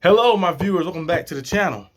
Hello, my viewers. Welcome back to the channel.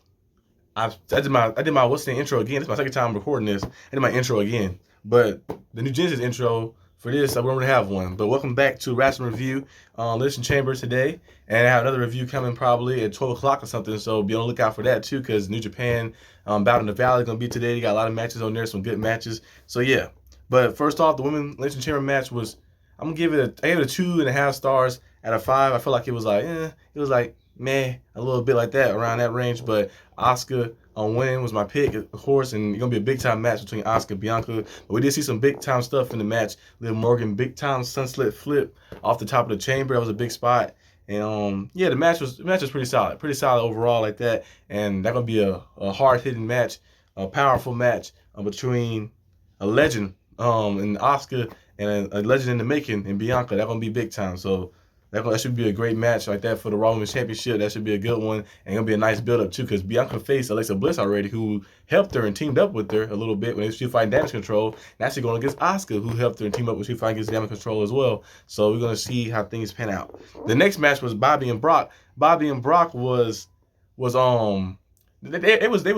I did my what's the intro again. This is my second time recording this. I did my intro again, but the new Genesis intro for this I don't really have one. But welcome back to Wrestling Review, Elimination Chamber today, and I have another review coming probably at 12 o'clock or something. So be on the lookout for that too, because New Japan Battle in the Valley is gonna be today. They got a lot of matches on there, some good matches. So yeah. But first off, the Women's Elimination Chamber match was I gave it a 2.5 stars out of 5. I feel like it was like meh, a little bit like that, around that range. But Asuka on winning was my pick, of course, and it's gonna be a big time match between Asuka and Bianca. But we did see some big time stuff in the match. Liv Morgan big time sunset flip off the top of the chamber. That was a big spot. And yeah, the match was pretty solid overall like that. And that's gonna be a hard hitting match, a powerful match between a legend and Asuka and a legend in the making in Bianca. That's gonna be big time. So that should be a great match like that for the Raw Women's Championship. That should be a good one, and gonna be a nice build up too, because Bianca faced Alexa Bliss already, who helped her and teamed up with her a little bit when she was fighting Damage Control. And actually going against Asuka, who helped her and teamed up when she fighting against Damage Control as well. So we're gonna see how things pan out. The next match was Bobby and Brock. Bobby and Brock was they was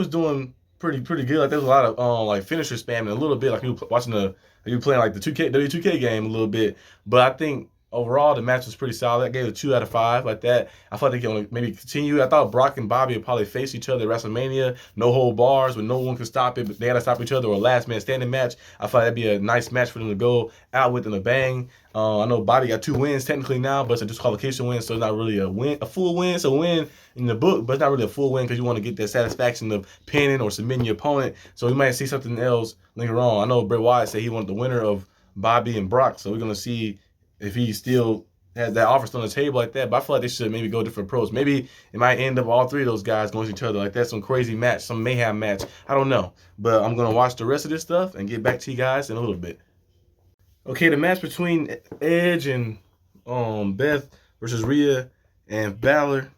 doing pretty good. Like there was a lot of like finisher spamming a little bit, like you playing like the 2K W2K game a little bit. But I think overall, the match was pretty solid. I gave it a 2 out of 5 like that. I thought they could only maybe continue. I thought Brock and Bobby would probably face each other at WrestleMania. No hold bars, where no one could stop it, but they had to stop each other, or a last man standing match. I thought that'd be a nice match for them to go out with in a bang. I know Bobby got 2 wins technically now, but it's a disqualification win, so it's not really a full win. It's a win in the book, but it's not really a full win because you want to get that satisfaction of pinning or submitting your opponent. So we might see something else later on. I know Bray Wyatt said he wanted the winner of Bobby and Brock, so we're gonna see if he still has that offer still on the table like that. But I feel like they should maybe go different approach. Maybe it might end up all 3 of those guys going to each other like that. Some crazy match, some mayhem match. I don't know. But I'm going to watch the rest of this stuff and get back to you guys in a little bit. Okay, the match between Edge and Beth versus Rhea and Balor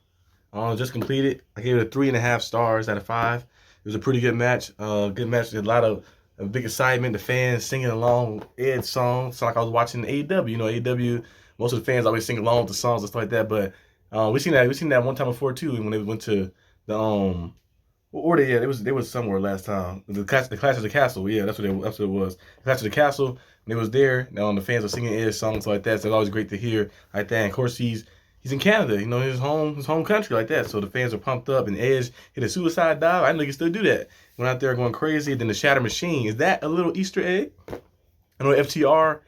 just completed. I gave it a 3.5 stars out of 5. It was a pretty good match. Good match. A lot of big excitement. The fans singing along Ed's songs. It's like I was watching AEW. You know, AEW. Most of the fans always sing along with the songs and stuff like that. But we seen that one time before too when they went to the or they was somewhere last time. The Clash of the Castle. Yeah, that's what it was. The Clash of the Castle. And they was there. Now the fans were singing Ed's songs like that. So it's always great to hear like that. And of course he's in Canada, you know, his home country like that. So the fans are pumped up, and Edge hit a suicide dive. I didn't know he could still do that. Went out there going crazy. Then the Shatter Machine. Is that a little Easter egg? I know FTR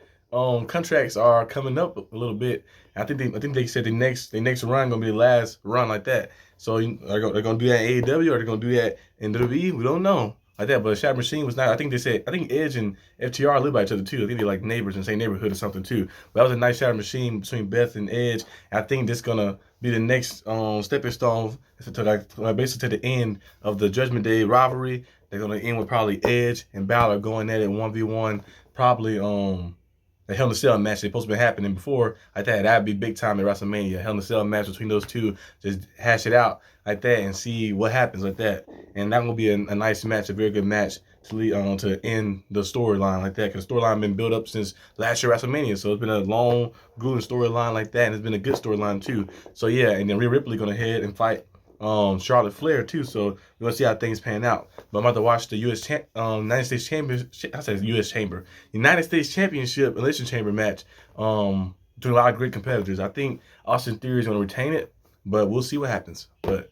contracts are coming up a little bit. I think they said the next run gonna be the last run like that. So they're gonna do that in AEW, or they're gonna do that in WWE. We don't know like that. But Shatter Machine was not. I think Edge and FTR live by each other too. I think they're like neighbors in the same neighborhood or something too. But that was a nice Shatter Machine between Beth and Edge. And I think this gonna be the next stepping stone to basically to the end of the Judgment Day rivalry. They're gonna end with probably Edge and Balor going at it 1v1. Probably the Hell in a Cell match that's supposed to be happening before like that. That'd be big time at WrestleMania. Hell in a Cell match between those two. Just hash it out like that and see what happens like that. And that's gonna be a nice match, a very good match to lead to end the storyline like that. Because the storyline been built up since last year WrestleMania, so it's been a long, grueling storyline like that, and it's been a good storyline too. So yeah, and then Rhea Ripley gonna head and fight Charlotte Flair too, so we're gonna see how things pan out. But I'm about to watch the United States Championship Elimination Chamber match between a lot of great competitors. I think Austin Theory is gonna retain it, but we'll see what happens. But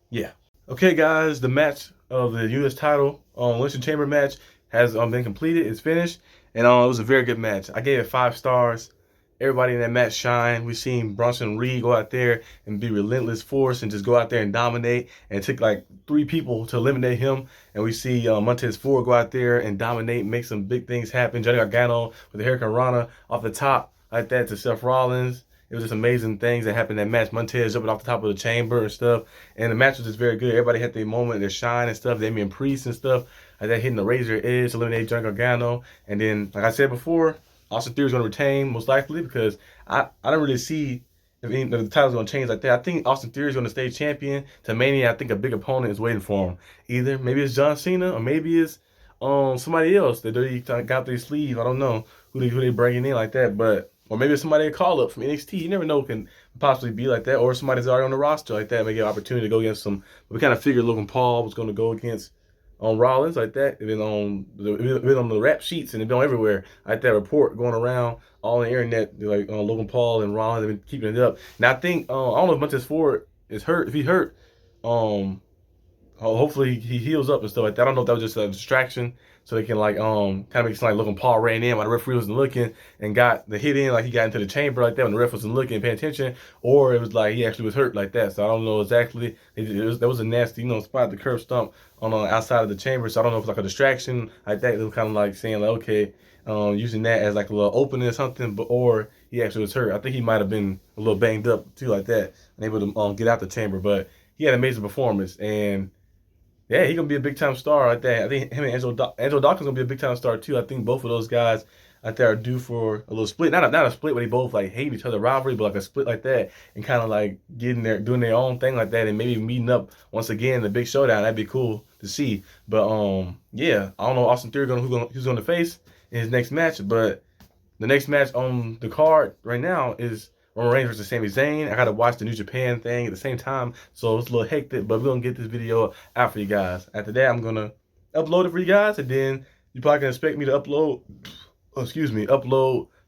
yeah, okay, guys, the match of the U.S. title Elimination Chamber match has been completed. It's finished, and it was a very good match. I gave it 5 stars. Everybody in that match shine. We've seen Bronson Reed go out there and be relentless force and just go out there and dominate. And it took like 3 people to eliminate him. And we see Montez Ford go out there and dominate, make some big things happen. Johnny Gargano with the Hurricane Rana off the top like that to Seth Rollins. It was just amazing things that happened in that match. Montez jumping off the top of the chamber and stuff. And the match was just very good. Everybody had their moment, their shine and stuff. Damian Priest and stuff like that, hitting the razor edge, eliminating Johnny Gargano. And then, like I said before, Austin Theory is going to retain most likely, because I don't really see if the title's going to change like that. I think Austin Theory is going to stay champion to Mania. I think a big opponent is waiting for him. Either maybe it's John Cena, or maybe it's somebody else that they got their sleeve. I don't know who they bringing in like that, but or maybe it's somebody they call up from NXT. You never know possibly be like that, or somebody that's already on the roster like that may get an opportunity to go against some. We kind of figured Logan Paul was going to go against Rollins like that. It been on the rap sheets and it been everywhere like that report going around all on the internet. Like Logan Paul and Rollins have been keeping it up. Now I think I don't know if Montez Ford is hurt. If he hurt, hopefully he heals up and stuff like that. I don't know if that was just a distraction so they can like kind of make it seem like Logan Paul ran in while the referee wasn't looking and got the hit in, like he got into the chamber like that when the ref wasn't looking and paying attention, or it was like he actually was hurt like that. So I don't know exactly. That was a nasty, spot, the curb stump on the outside of the chamber. So I don't know if it's like a distraction like that. It was kind of like saying like, okay, using that as like a little opening or something, or he actually was hurt. I think he might have been a little banged up too like that, and able to get out the chamber. But he had an amazing performance, and yeah, he's gonna be a big time star like that. I think him and Angelo Dawkins gonna be a big time star too. I think both of those guys out there are due for a little split. Not a split where they both like hate each other rivalry, but like a split like that and kind of like doing their own thing like that and maybe meeting up once again in the big showdown. That'd be cool to see. But yeah, I don't know Austin Theory who's gonna face in his next match, but the next match on the card right now is Roman Reigns versus Sami Zayn. I gotta watch the New Japan thing at the same time, so it's a little hectic, but we're gonna get this video out for you guys. After that, I'm gonna upload it for you guys, and then you probably can expect me to upload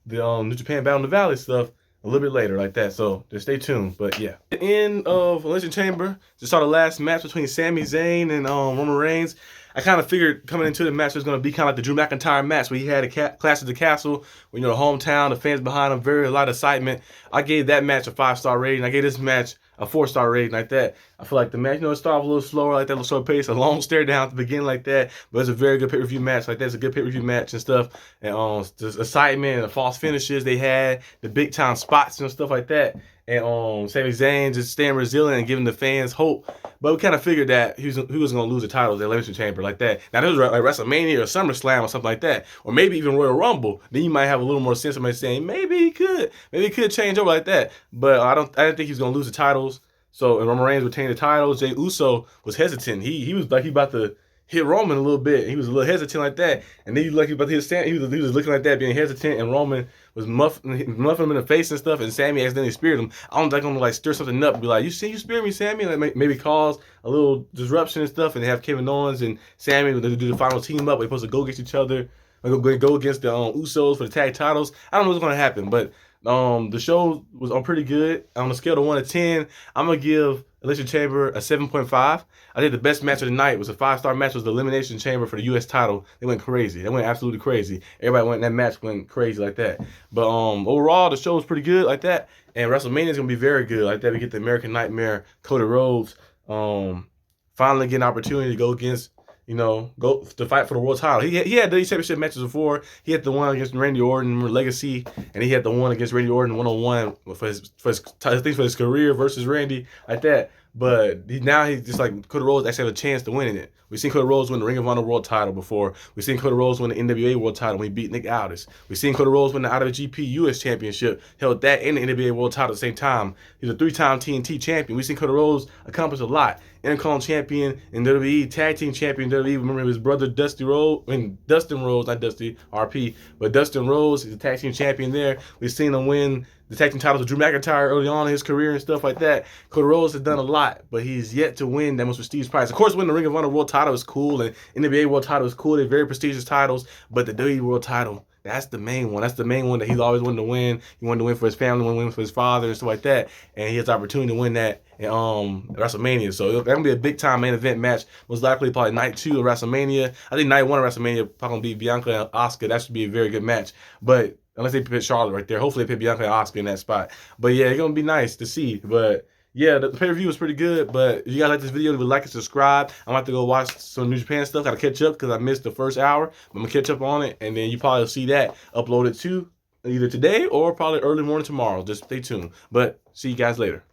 the New Japan Battle in the Valley stuff a little bit later like that, so just stay tuned. But yeah, the end of Elimination Chamber, just saw the last match between Sami Zayn and Roman Reigns. I kind of figured coming into the match it was going to be kind of like the Drew McIntyre match where he had a Clash at the Castle, where, the hometown, the fans behind him, a lot of excitement. I gave that match a 5-star rating. I gave this match a 4-star rating like that. I feel like the match, it started a little slower like that, a little slower pace, a long stare down at the beginning like that, but it's a very good pay-per-view match like that. It's a good pay-per-view match and stuff, and just excitement and the false finishes they had, the big-time spots and stuff like that, and Sami Zayn just staying resilient and giving the fans hope. But we kind of figured that he was going to lose the titles at Elimination Chamber like that. Now, this was like WrestleMania or SummerSlam or something like that, or maybe even Royal Rumble. Then you might have a little more sense of saying maybe he could change over like that. But I didn't think he was going to lose the titles. So, and Roman Reigns retained the titles. Jey Uso was hesitant. He was like he about to hit Roman a little bit. He was a little hesitant like that. And then he was about to hit Sami. He was looking like that, being hesitant, and Roman was muffing him in the face and stuff, and Sami accidentally speared him. I don't think I'm gonna stir something up and be like, you speared me, Sami? Like maybe cause a little disruption and stuff, and they have Kevin Owens and Sami do the final team up. They're supposed to go against each other. Go against the Usos for the tag titles. I don't know what's gonna happen, but the show was pretty good. On a scale of 1 to 10, I'm gonna give Elimination Chamber a 7.5. I think the best match of the night was a 5-star match. Was the Elimination Chamber for the U.S. title. They went crazy. They went absolutely crazy. Everybody went in that match went crazy like that. But overall, the show was pretty good like that. And WrestleMania is gonna be very good like that. We get the American Nightmare, Cody Rhodes, finally get an opportunity to go against. Go to fight for the world title. He had these championship matches before. He had the one against Randy Orton, Legacy, and he had the one against Randy Orton 1-on-1 for his career versus Randy like that. But now he's just like Cody Rhodes actually have a chance to win in it. We've seen Cody Rhodes win the Ring of Honor World title before. We've seen Cody Rhodes win the NWA World title when he beat Nick Aldis. We've seen Cody Rhodes win the IWGP US Championship, held that and the NWA World title at the same time. He's a 3-time TNT champion. We've seen Cody Rhodes accomplish a lot. Intercontinental champion in WWE, tag team champion in WWE. Remember his brother Dustin Rhodes, not Dusty, RP, but Dustin Rhodes. He's a tag team champion there. We've seen him win the tag team titles with Drew McIntyre early on in his career and stuff like that. Cody Rhodes has done a lot, but he's yet to win that most prestigious prize. Of course, winning the Ring of Honor World title is cool, and NBA World title is cool. They're very prestigious titles, but the WWE World title, that's the main one. That's the main one that he's always wanted to win. He wanted to win for his family, wanted to win for his father and stuff like that. And he has the opportunity to win that at WrestleMania. So that's going to be a big-time main event match. Most likely probably night 2 of WrestleMania. I think night 1 of WrestleMania probably going to be Bianca and Asuka. That should be a very good match. But unless they put Charlotte right there. Hopefully they put Bianca and Asuka in that spot. But yeah, it's going to be nice to see. But yeah, the pay-per-view was pretty good, but if you guys like this video, leave a like and subscribe. I'm going to have to go watch some New Japan stuff. Got to catch up because I missed the first hour. I'm going to catch up on it, and then you probably see that uploaded too, either today or probably early morning tomorrow. Just stay tuned. But see you guys later.